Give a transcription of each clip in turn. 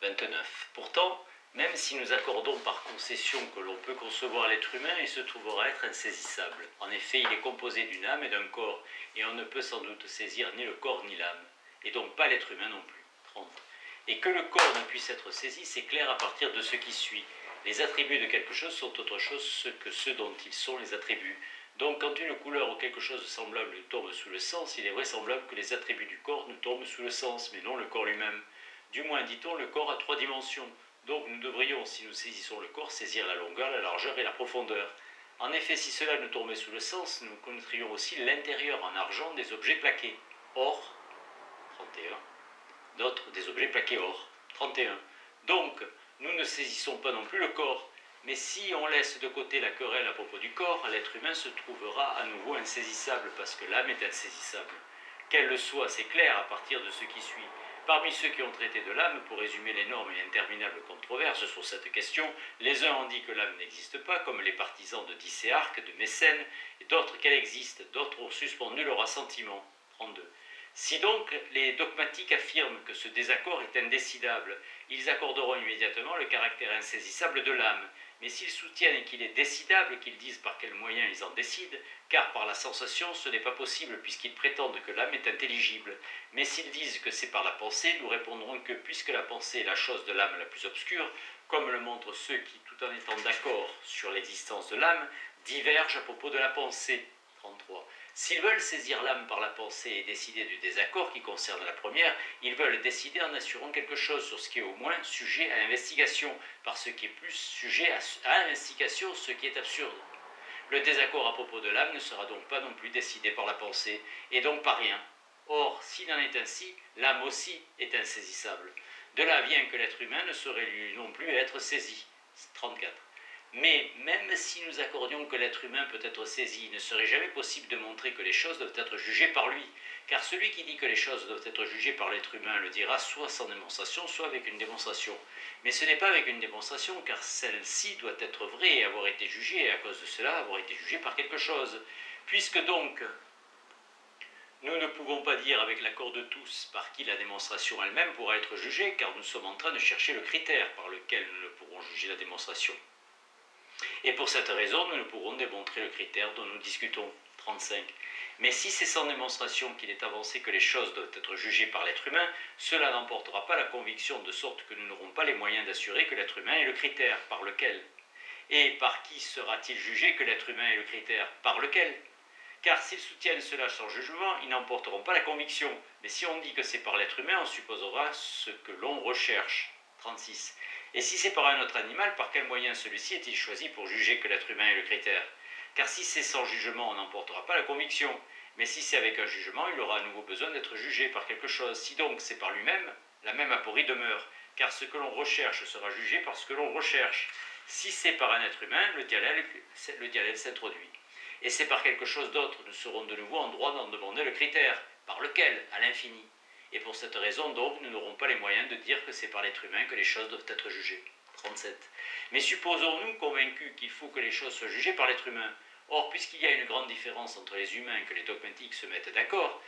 29. Pourtant, même si nous accordons par concession que l'on peut concevoir l'être humain, il se trouvera être insaisissable. En effet, il est composé d'une âme et d'un corps, et on ne peut sans doute saisir ni le corps ni l'âme, et donc pas l'être humain non plus. 30. Et que le corps ne puisse être saisi, c'est clair à partir de ce qui suit. Les attributs de quelque chose sont autre chose que ceux dont ils sont les attributs. Donc quand une couleur ou quelque chose de semblable tombe sous le sens, il est vraisemblable que les attributs du corps nous tombent sous le sens, mais non le corps lui-même. Du moins, dit-on, le corps a 3 dimensions. Donc nous devrions, si nous saisissons le corps, saisir la longueur, la largeur et la profondeur. En effet, si cela nous tombait sous le sens, nous connaîtrions aussi l'intérieur en argent des objets plaqués. Or, 31. D'autres des objets plaqués or. 31. Donc, nous ne saisissons pas non plus le corps. Mais si on laisse de côté la querelle à propos du corps, l'être humain se trouvera à nouveau insaisissable, parce que l'âme est insaisissable. Qu'elle le soit, c'est clair à partir de ce qui suit. Parmi ceux qui ont traité de l'âme, pour résumer l'énorme et interminable controverse sur cette question, les uns ont dit que l'âme n'existe pas, comme les partisans de Dicéarque, de Mécène, et d'autres qu'elle existe, d'autres ont suspendu leur assentiment. 32. Si donc les dogmatiques affirment que ce désaccord est indécidable, ils accorderont immédiatement le caractère insaisissable de l'âme. Mais s'ils soutiennent qu'il est décidable, qu'ils disent par quels moyens ils en décident, car par la sensation ce n'est pas possible puisqu'ils prétendent que l'âme est intelligible. Mais s'ils disent que c'est par la pensée, nous répondrons que puisque la pensée est la chose de l'âme la plus obscure, comme le montrent ceux qui, tout en étant d'accord sur l'existence de l'âme, divergent à propos de la pensée. 33. S'ils veulent saisir l'âme par la pensée et décider du désaccord qui concerne la première, ils veulent décider en assurant quelque chose sur ce qui est au moins sujet à investigation, par ce qui est plus sujet à investigation, ce qui est absurde. Le désaccord à propos de l'âme ne sera donc pas non plus décidé par la pensée, et donc par rien. Or, s'il en est ainsi, l'âme aussi est insaisissable. De là vient que l'être humain ne saurait lui non plus être saisi. 34. Mais même si nous accordions que l'être humain peut être saisi, il ne serait jamais possible de montrer que les choses doivent être jugées par lui. Car celui qui dit que les choses doivent être jugées par l'être humain le dira soit sans démonstration, soit avec une démonstration. Mais ce n'est pas avec une démonstration, car celle-ci doit être vraie et avoir été jugée, et à cause de cela avoir été jugée par quelque chose. Puisque donc nous ne pouvons pas dire avec l'accord de tous par qui la démonstration elle-même pourra être jugée, car nous sommes en train de chercher le critère par lequel nous ne pourrons juger la démonstration. Et pour cette raison, nous ne pourrons démontrer le critère dont nous discutons. 35. Mais si c'est sans démonstration qu'il est avancé que les choses doivent être jugées par l'être humain, cela n'emportera pas la conviction, de sorte que nous n'aurons pas les moyens d'assurer que l'être humain est le critère. Par lequel? Et par qui sera-t-il jugé que l'être humain est le critère? Par lequel? Car s'ils soutiennent cela sans jugement, ils n'emporteront pas la conviction. Mais si on dit que c'est par l'être humain, on supposera ce que l'on recherche. 36. Et si c'est par un autre animal, par quel moyen celui-ci est-il choisi pour juger que l'être humain est le critère? Car si c'est sans jugement, on n'emportera pas la conviction. Mais si c'est avec un jugement, il aura à nouveau besoin d'être jugé par quelque chose. Si donc c'est par lui-même, la même aporie demeure. Car ce que l'on recherche sera jugé par ce que l'on recherche. Si c'est par un être humain, le dialecte s'introduit. Et c'est par quelque chose d'autre, nous serons de nouveau en droit d'en demander le critère. Par lequel? À l'infini. Et pour cette raison, donc, nous n'aurons pas les moyens de dire que c'est par l'être humain que les choses doivent être jugées. 37. Mais supposons-nous convaincus qu'il faut que les choses soient jugées par l'être humain. Or, puisqu'il y a une grande différence entre les humains et que les dogmatiques se mettent d'accord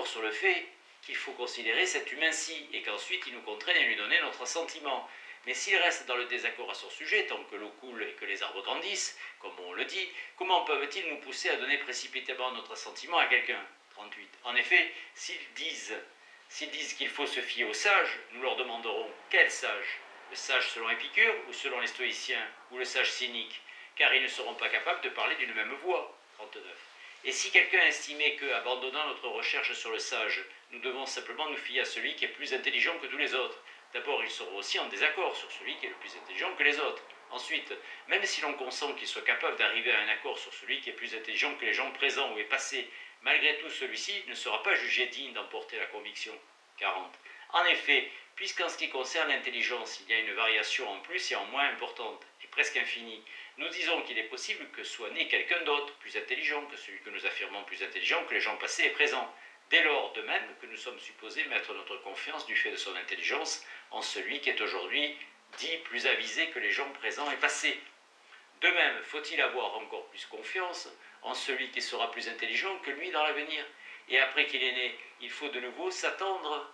sur le fait qu'il faut considérer cet humain-ci, et qu'ensuite ils nous contraignent à lui donner notre assentiment. Mais s'ils restent dans le désaccord à son sujet, tant que l'eau coule et que les arbres grandissent, comme on le dit, comment peuvent-ils nous pousser à donner précipitamment notre assentiment à quelqu'un? 38. En effet, s'ils disent qu'il faut se fier aux sages, nous leur demanderons quel sage? Le sage selon Épicure ou selon les stoïciens, ou le sage cynique? Car ils ne seront pas capables de parler d'une même voix. 39. Et si quelqu'un estimait que, abandonnant notre recherche sur le sage, nous devons simplement nous fier à celui qui est plus intelligent que tous les autres, d'abord ils seront aussi en désaccord sur celui qui est le plus intelligent que les autres. Ensuite, même si l'on consent qu'il soit capable d'arriver à un accord sur celui qui est plus intelligent que les gens présents ou est passé, malgré tout celui-ci ne sera pas jugé digne d'emporter la conviction. 40. En effet, puisqu'en ce qui concerne l'intelligence, il y a une variation en plus et en moins importante, et presque infinie, nous disons qu'il est possible que soit né quelqu'un d'autre, plus intelligent que celui que nous affirmons plus intelligent que les gens passés et présents. Dès lors, de même que nous sommes supposés mettre notre confiance du fait de son intelligence en celui qui est aujourd'hui dit plus avisé que les gens présents et passés. De même, faut-il avoir encore plus confiance en celui qui sera plus intelligent que lui dans l'avenir? Et après qu'il est né, il faut de nouveau s'attendre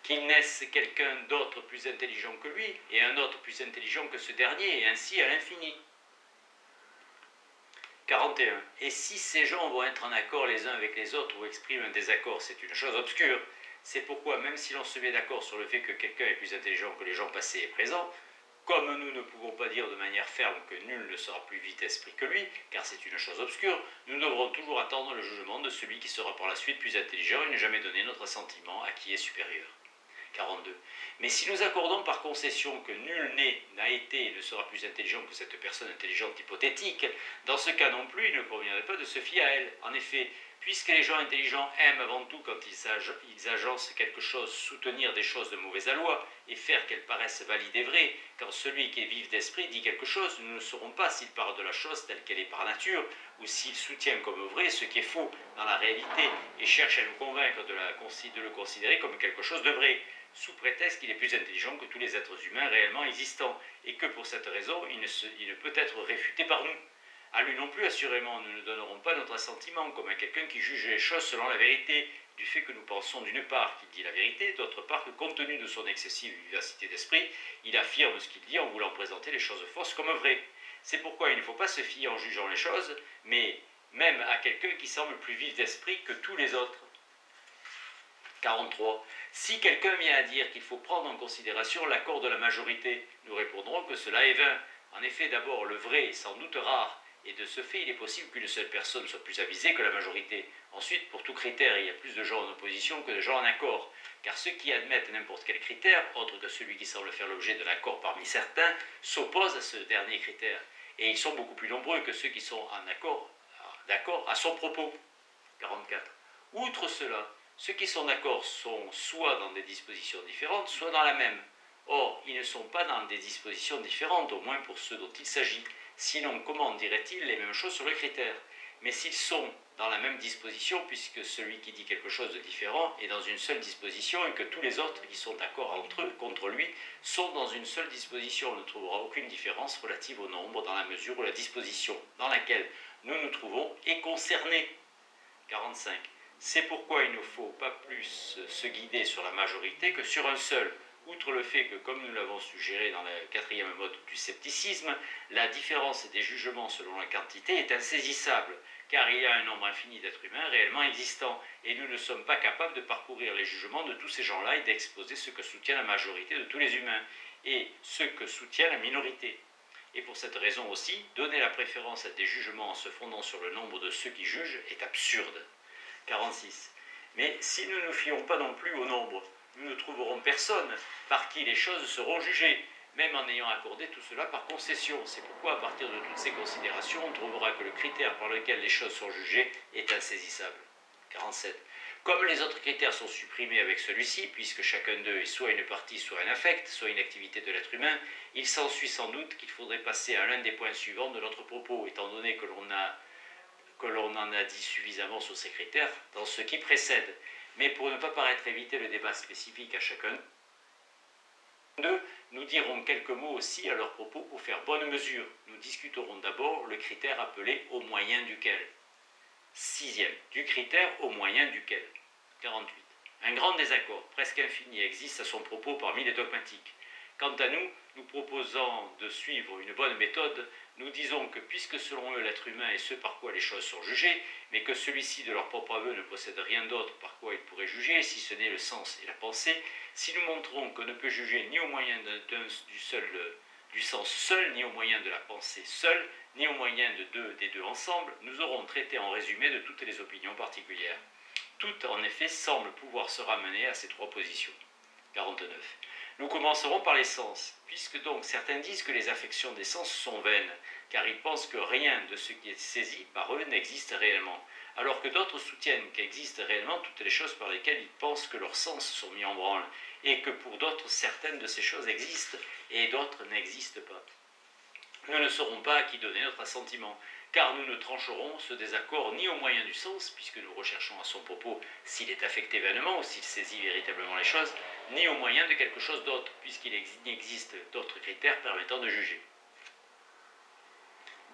qu'il naisse quelqu'un d'autre plus intelligent que lui, et un autre plus intelligent que ce dernier, et ainsi à l'infini. 41. Et si ces gens vont être en accord les uns avec les autres ou expriment un désaccord, c'est une chose obscure. C'est pourquoi, même si l'on se met d'accord sur le fait que quelqu'un est plus intelligent que les gens passés et présents, comme nous ne pouvons pas dire de manière ferme que nul ne sera plus vite esprit que lui, car c'est une chose obscure, nous devrons toujours attendre le jugement de celui qui sera par la suite plus intelligent et ne jamais donner notre assentiment à qui est supérieur. 42. Mais si nous accordons par concession que nul n'est, n'a été et ne sera plus intelligent que cette personne intelligente hypothétique, dans ce cas non plus, il ne conviendrait pas de se fier à elle. En effet, puisque les gens intelligents aiment avant tout, quand ils agencent quelque chose, soutenir des choses de mauvaise aloi et faire qu'elles paraissent valides et vraies, quand celui qui est vif d'esprit dit quelque chose, nous ne saurons pas s'il parle de la chose telle qu'elle est par nature, ou s'il soutient comme vrai ce qui est faux dans la réalité et cherche à nous convaincre de le considérer comme quelque chose de vrai, sous prétexte qu'il est plus intelligent que tous les êtres humains réellement existants, et que pour cette raison, il ne peut être réfuté par nous. À lui non plus, assurément, nous ne donnerons pas notre assentiment, comme à quelqu'un qui juge les choses selon la vérité, du fait que nous pensons d'une part qu'il dit la vérité, d'autre part que compte tenu de son excessive vivacité d'esprit, il affirme ce qu'il dit en voulant présenter les choses fausses comme vraies. C'est pourquoi il ne faut pas se fier en jugeant les choses, mais même à quelqu'un qui semble plus vif d'esprit que tous les autres. 43. Si quelqu'un vient à dire qu'il faut prendre en considération l'accord de la majorité, nous répondrons que cela est vain. En effet, d'abord, le vrai est sans doute rare, et de ce fait, il est possible qu'une seule personne soit plus avisée que la majorité. Ensuite, pour tout critère, il y a plus de gens en opposition que de gens en accord, car ceux qui admettent n'importe quel critère, autre que celui qui semble faire l'objet d'un accord parmi certains, s'opposent à ce dernier critère, et ils sont beaucoup plus nombreux que ceux qui sont d'accord à son propos. 44. Outre cela, ceux qui sont d'accord sont soit dans des dispositions différentes, soit dans la même. Or, ils ne sont pas dans des dispositions différentes, au moins pour ceux dont il s'agit. Sinon, comment dirait-il les mêmes choses sur le critère? Mais s'ils sont dans la même disposition, puisque celui qui dit quelque chose de différent est dans une seule disposition et que tous les autres qui sont d'accord entre eux, contre lui, sont dans une seule disposition, on ne trouvera aucune différence relative au nombre dans la mesure où la disposition dans laquelle nous nous trouvons est concernée. 45. C'est pourquoi il ne faut pas plus se guider sur la majorité que sur un seul. Outre le fait que, comme nous l'avons suggéré dans le 4e mode du scepticisme, la différence des jugements selon la quantité est insaisissable, car il y a un nombre infini d'êtres humains réellement existants, et nous ne sommes pas capables de parcourir les jugements de tous ces gens-là et d'exposer ce que soutient la majorité de tous les humains, et ce que soutient la minorité. Et pour cette raison aussi, donner la préférence à des jugements en se fondant sur le nombre de ceux qui jugent est absurde. 46. Mais si nous ne nous fions pas non plus au nombre, nous ne trouverons personne par qui les choses seront jugées, même en ayant accordé tout cela par concession. C'est pourquoi, à partir de toutes ces considérations, on trouvera que le critère par lequel les choses sont jugées est insaisissable. 47. Comme les autres critères sont supprimés avec celui-ci, puisque chacun d'eux est soit une partie, soit un affect, soit une activité de l'être humain, il s'ensuit sans doute qu'il faudrait passer à l'un des points suivants de notre propos, étant donné que l'on en a dit suffisamment sur ces critères dans ce qui précède. Mais pour ne pas paraître éviter le débat spécifique à chacun d'eux, nous dirons quelques mots aussi à leur propos pour faire bonne mesure. Nous discuterons d'abord le critère appelé au moyen duquel. 6e, du critère au moyen duquel. 48. Un grand désaccord, presque infini, existe à son propos parmi les dogmatiques. Quant à nous, nous proposant de suivre une bonne méthode, nous disons que puisque selon eux l'être humain est ce par quoi les choses sont jugées, mais que celui-ci de leur propre aveu ne possède rien d'autre par quoi ils pourraient juger, si ce n'est le sens et la pensée, si nous montrons qu'on ne peut juger ni au moyen du sens seul, ni au moyen de la pensée seule, ni au moyen des deux ensemble, nous aurons traité en résumé de toutes les opinions particulières. Toutes, en effet, semblent pouvoir se ramener à ces trois positions. 49. Nous commencerons par les sens, puisque donc certains disent que les affections des sens sont vaines, car ils pensent que rien de ce qui est saisi par eux n'existe réellement, alors que d'autres soutiennent qu'existent réellement toutes les choses par lesquelles ils pensent que leurs sens sont mis en branle, et que pour d'autres certaines de ces choses existent, et d'autres n'existent pas. Nous ne saurons pas à qui donner notre assentiment, car nous ne trancherons ce désaccord ni au moyen du sens, puisque nous recherchons à son propos s'il est affecté vainement ou s'il saisit véritablement les choses, ni au moyen de quelque chose d'autre, puisqu'il existe d'autres critères permettant de juger.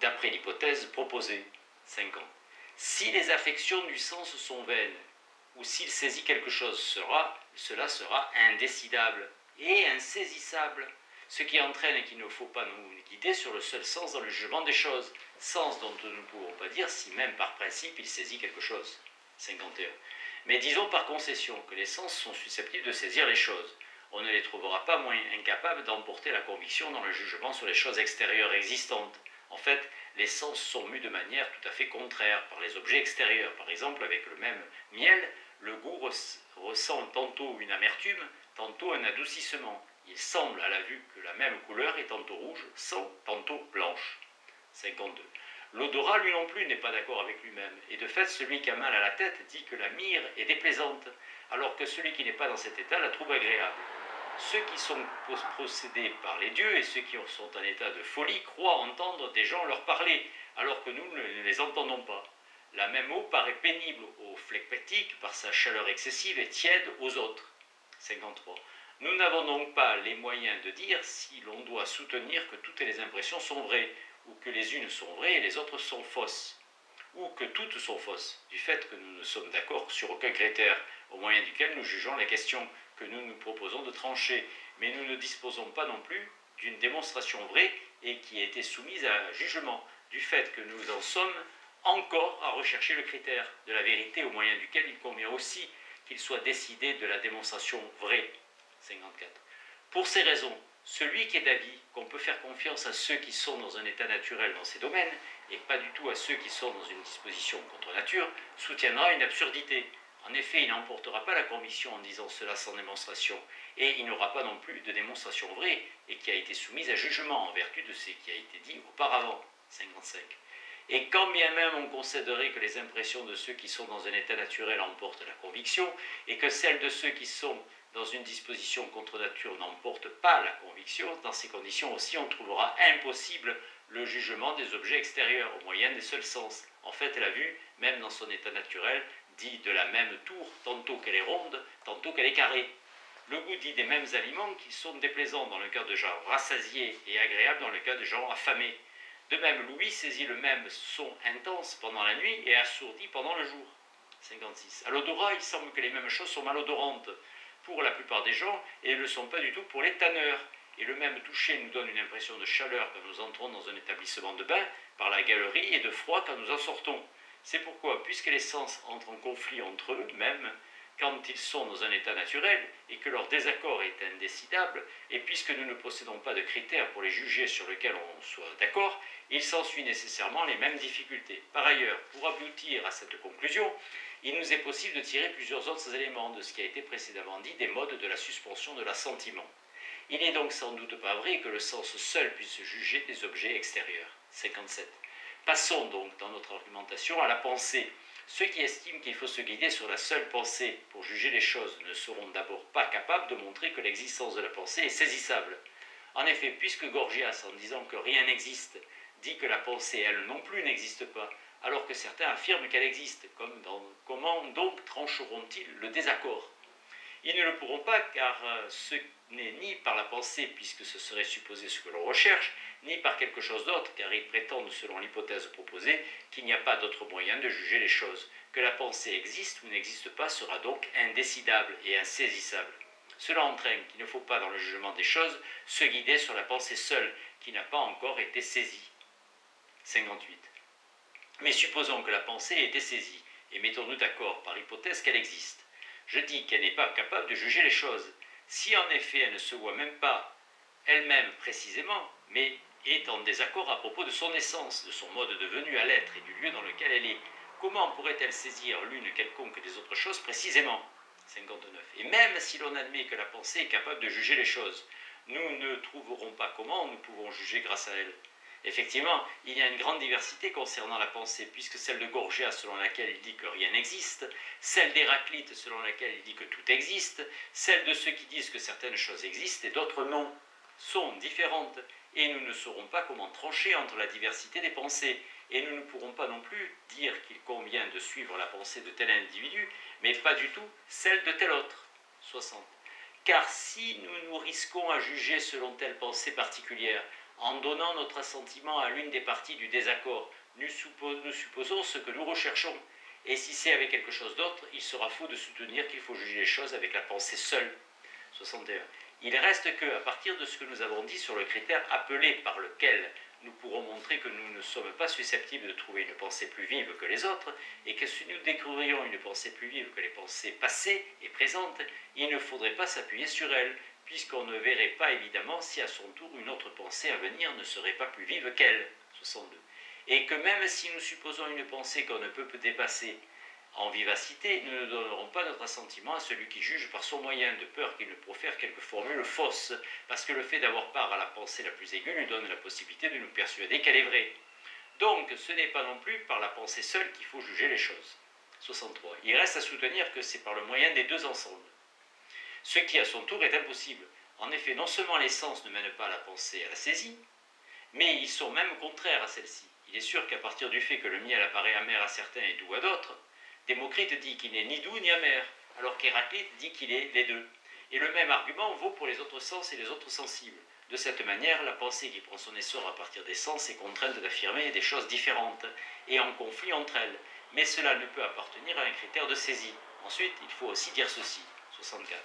D'après l'hypothèse proposée, 50. Si les affections du sens sont vaines, ou s'il saisit quelque chose, cela sera indécidable et insaisissable. Ce qui entraîne qu'il ne faut pas nous guider sur le seul sens dans le jugement des choses, sens dont nous ne pouvons pas dire si même par principe il saisit quelque chose. 51. Mais disons par concession que les sens sont susceptibles de saisir les choses. On ne les trouvera pas moins incapables d'emporter la conviction dans le jugement sur les choses extérieures existantes. En fait, les sens sont mus de manière tout à fait contraire par les objets extérieurs. Par exemple, avec le même miel, le goût ressent tantôt une amertume, tantôt un adoucissement. Il semble à la vue que la même couleur est tantôt rouge, tantôt blanche. 52. L'odorat, lui non plus, n'est pas d'accord avec lui-même. Et de fait, celui qui a mal à la tête dit que la myrrhe est déplaisante, alors que celui qui n'est pas dans cet état la trouve agréable. Ceux qui sont possédés par les dieux et ceux qui sont en état de folie croient entendre des gens leur parler, alors que nous ne les entendons pas. La même eau paraît pénible aux phlegmatiques par sa chaleur excessive et tiède aux autres. 53. Nous n'avons donc pas les moyens de dire si l'on doit soutenir que toutes les impressions sont vraies, ou que les unes sont vraies et les autres sont fausses, ou que toutes sont fausses, du fait que nous ne sommes d'accord sur aucun critère au moyen duquel nous jugeons les questions que nous nous proposons de trancher, mais nous ne disposons pas non plus d'une démonstration vraie et qui a été soumise à jugement, du fait que nous en sommes encore à rechercher le critère de la vérité au moyen duquel il convient aussi qu'il soit décidé de la démonstration vraie. 54. Pour ces raisons, celui qui est d'avis qu'on peut faire confiance à ceux qui sont dans un état naturel dans ces domaines, et pas du tout à ceux qui sont dans une disposition contre nature, soutiendra une absurdité. En effet, il n'emportera pas la conviction en disant cela sans démonstration, et il n'aura pas non plus de démonstration vraie, et qui a été soumise à jugement en vertu de ce qui a été dit auparavant. 55. Et quand bien même on concéderait que les impressions de ceux qui sont dans un état naturel emportent la conviction, et que celles de ceux qui sont dans une disposition contre nature n'emporte pas la conviction, dans ces conditions aussi on trouvera impossible le jugement des objets extérieurs au moyen des seuls sens. En fait, la vue, même dans son état naturel, dit de la même tour, tantôt qu'elle est ronde, tantôt qu'elle est carrée. Le goût dit des mêmes aliments qui sont déplaisants dans le cas de gens rassasiés et agréables dans le cas de gens affamés. De même, l'ouïe saisit le même son intense pendant la nuit et assourdit pendant le jour. 56. À l'odorat, il semble que les mêmes choses sont malodorantes pour la plupart des gens et ne le sont pas du tout pour les tanneurs. Et le même toucher nous donne une impression de chaleur quand nous entrons dans un établissement de bain par la galerie et de froid quand nous en sortons. C'est pourquoi, puisque les sens entrent en conflit entre eux, même quand ils sont dans un état naturel et que leur désaccord est indécidable, et puisque nous ne possédons pas de critères pour les juger sur lesquels on soit d'accord, il s'ensuit nécessairement les mêmes difficultés. Par ailleurs, pour aboutir à cette conclusion, il nous est possible de tirer plusieurs autres éléments de ce qui a été précédemment dit des modes de la suspension de l'assentiment. Il n'est donc sans doute pas vrai que le sens seul puisse juger des objets extérieurs. 57. Passons donc dans notre argumentation à la pensée. Ceux qui estiment qu'il faut se guider sur la seule pensée pour juger les choses ne seront d'abord pas capables de montrer que l'existence de la pensée est saisissable. En effet, puisque Gorgias, en disant que rien n'existe, dit que la pensée, elle non plus, n'existe pas, alors que certains affirment qu'elle existe, comment donc trancheront-ils le désaccord? Ils ne le pourront pas, car ce n'est ni par la pensée, puisque ce serait supposer ce que l'on recherche, ni par quelque chose d'autre, car ils prétendent, selon l'hypothèse proposée, qu'il n'y a pas d'autre moyen de juger les choses. Que la pensée existe ou n'existe pas sera donc indécidable et insaisissable. Cela entraîne qu'il ne faut pas, dans le jugement des choses, se guider sur la pensée seule, qui n'a pas encore été saisie. 58. Mais supposons que la pensée ait été saisie, et mettons-nous d'accord par hypothèse qu'elle existe. Je dis qu'elle n'est pas capable de juger les choses. Si en effet elle ne se voit même pas elle-même précisément, mais est en désaccord à propos de son essence, de son mode de venue à l'être et du lieu dans lequel elle est, comment pourrait-elle saisir l'une quelconque des autres choses précisément? 59. Et même si l'on admet que la pensée est capable de juger les choses, nous ne trouverons pas comment nous pouvons juger grâce à elle. Effectivement, il y a une grande diversité concernant la pensée, puisque celle de Gorgias selon laquelle il dit que rien n'existe, celle d'Héraclite selon laquelle il dit que tout existe, celle de ceux qui disent que certaines choses existent et d'autres non, sont différentes, et nous ne saurons pas comment trancher entre la diversité des pensées, et nous ne pourrons pas non plus dire qu'il convient de suivre la pensée de tel individu, mais pas du tout celle de tel autre. 60. Car si nous nous risquons à juger selon telle pensée particulière, en donnant notre assentiment à l'une des parties du désaccord, nous supposons ce que nous recherchons, Et si c'est avec quelque chose d'autre, il sera faux de soutenir qu'il faut juger les choses avec la pensée seule. 61. Il reste que, à partir de ce que nous avons dit sur le critère appelé par lequel nous pourrons montrer que nous ne sommes pas susceptibles de trouver une pensée plus vive que les autres, et que si nous découvrions une pensée plus vive que les pensées passées et présentes, il ne faudrait pas s'appuyer sur elle, puisqu'on ne verrait pas évidemment si à son tour une autre pensée à venir ne serait pas plus vive qu'elle. 62. Et que même si nous supposons une pensée qu'on ne peut dépasser en vivacité, nous ne donnerons pas notre assentiment à celui qui juge par son moyen, de peur qu'il ne profère quelques formules fausses, parce que le fait d'avoir part à la pensée la plus aiguë lui donne la possibilité de nous persuader qu'elle est vraie. Donc, ce n'est pas non plus par la pensée seule qu'il faut juger les choses. 63. Il reste à soutenir que c'est par le moyen des deux ensembles. Ce qui, à son tour, est impossible. En effet, non seulement les sens ne mènent pas à la pensée et à la saisie, mais ils sont même contraires à celle-ci. Il est sûr qu'à partir du fait que le miel apparaît amer à certains et doux à d'autres, Démocrite dit qu'il n'est ni doux ni amer, alors qu'Héraclite dit qu'il est les deux. Et le même argument vaut pour les autres sens et les autres sensibles. De cette manière, la pensée qui prend son essor à partir des sens est contrainte d'affirmer des choses différentes et en conflit entre elles. Mais cela ne peut appartenir à un critère de saisie. Ensuite, il faut aussi dire ceci. 64.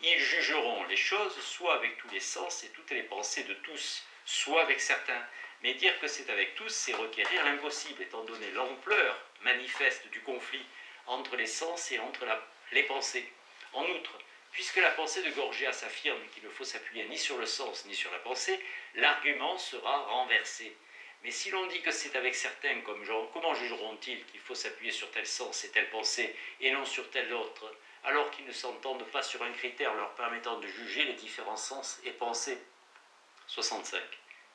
Ils jugeront les choses soit avec tous les sens et toutes les pensées de tous, soit avec certains. Mais dire que c'est avec tous, c'est requérir l'impossible, étant donné l'ampleur manifeste du conflit entre les sens et entre les pensées. En outre, puisque la pensée de Gorgias affirme qu'il ne faut s'appuyer ni sur le sens ni sur la pensée, l'argument sera renversé. Mais si l'on dit que c'est avec certains, comment jugeront-ils qu'il faut s'appuyer sur tel sens et telle pensée et non sur tel autre, alors qu'ils ne s'entendent pas sur un critère leur permettant de juger les différents sens et pensées? 65.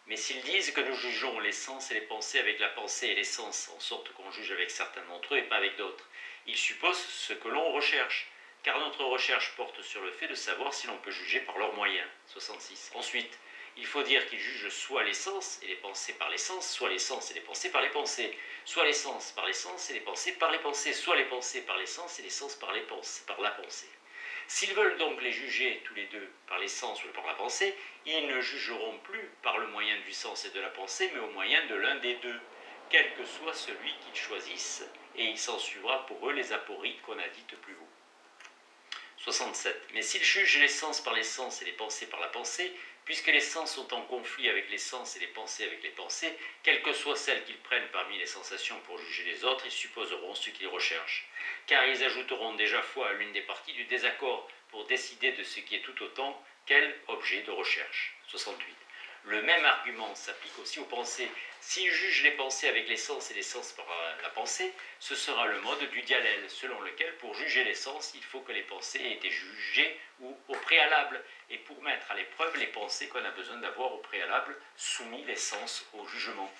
Mais s'ils disent que nous jugeons les sens et les pensées avec la pensée et les sens, en sorte qu'on juge avec certains d'entre eux et pas avec d'autres, ils supposent ce que l'on recherche, car notre recherche porte sur le fait de savoir si l'on peut juger par leurs moyens. 66. Ensuite, il faut dire qu'ils jugent soit les sens et les pensées par les sens, soit les sens et les pensées par les pensées, soit les sens par les sens et les pensées par les pensées, soit les pensées par les sens et les sens par la pensée. S'ils veulent donc les juger tous les deux par les sens ou par la pensée, ils ne jugeront plus par le moyen du sens et de la pensée, mais au moyen de l'un des deux, quel que soit celui qu'ils choisissent, et il s'ensuivra pour eux les apories qu'on a dites plus haut. 67. Mais s'ils jugent les sens par les sens et les pensées par la pensée, puisque les sens sont en conflit avec les sens et les pensées avec les pensées, quelles que soient celles qu'ils prennent parmi les sensations pour juger les autres, ils supposeront ce qu'ils recherchent. Car ils ajouteront déjà foi à l'une des parties du désaccord pour décider de ce qui est tout autant quel objet de recherche. 68. Le même argument s'applique aussi aux pensées. S'ils jugent les pensées avec les sens et les sens par la pensée, ce sera le mode du dialèle, selon lequel pour juger les sens, il faut que les pensées aient été jugées ou au préalable, et pour mettre à l'épreuve les pensées qu'on a besoin d'avoir au préalable, soumis les sens au jugement.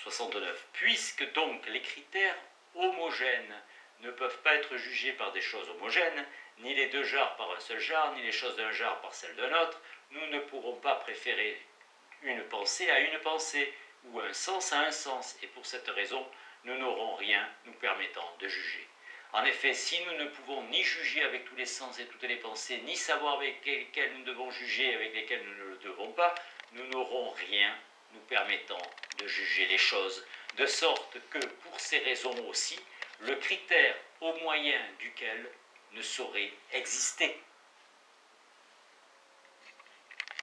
69. Puisque donc les critères homogènes ne peuvent pas être jugés par des choses homogènes, ni les deux genres par un seul genre, ni les choses d'un genre par celles d'un autre, nous ne pourrons pas préférer une pensée à une pensée, ou un sens à un sens, et pour cette raison, nous n'aurons rien nous permettant de juger. En effet, si nous ne pouvons ni juger avec tous les sens et toutes les pensées, ni savoir avec lesquelles nous devons juger et avec lesquelles nous ne le devons pas, nous n'aurons rien nous permettant de juger les choses, de sorte que, pour ces raisons aussi, le critère au moyen duquel ne saurait exister.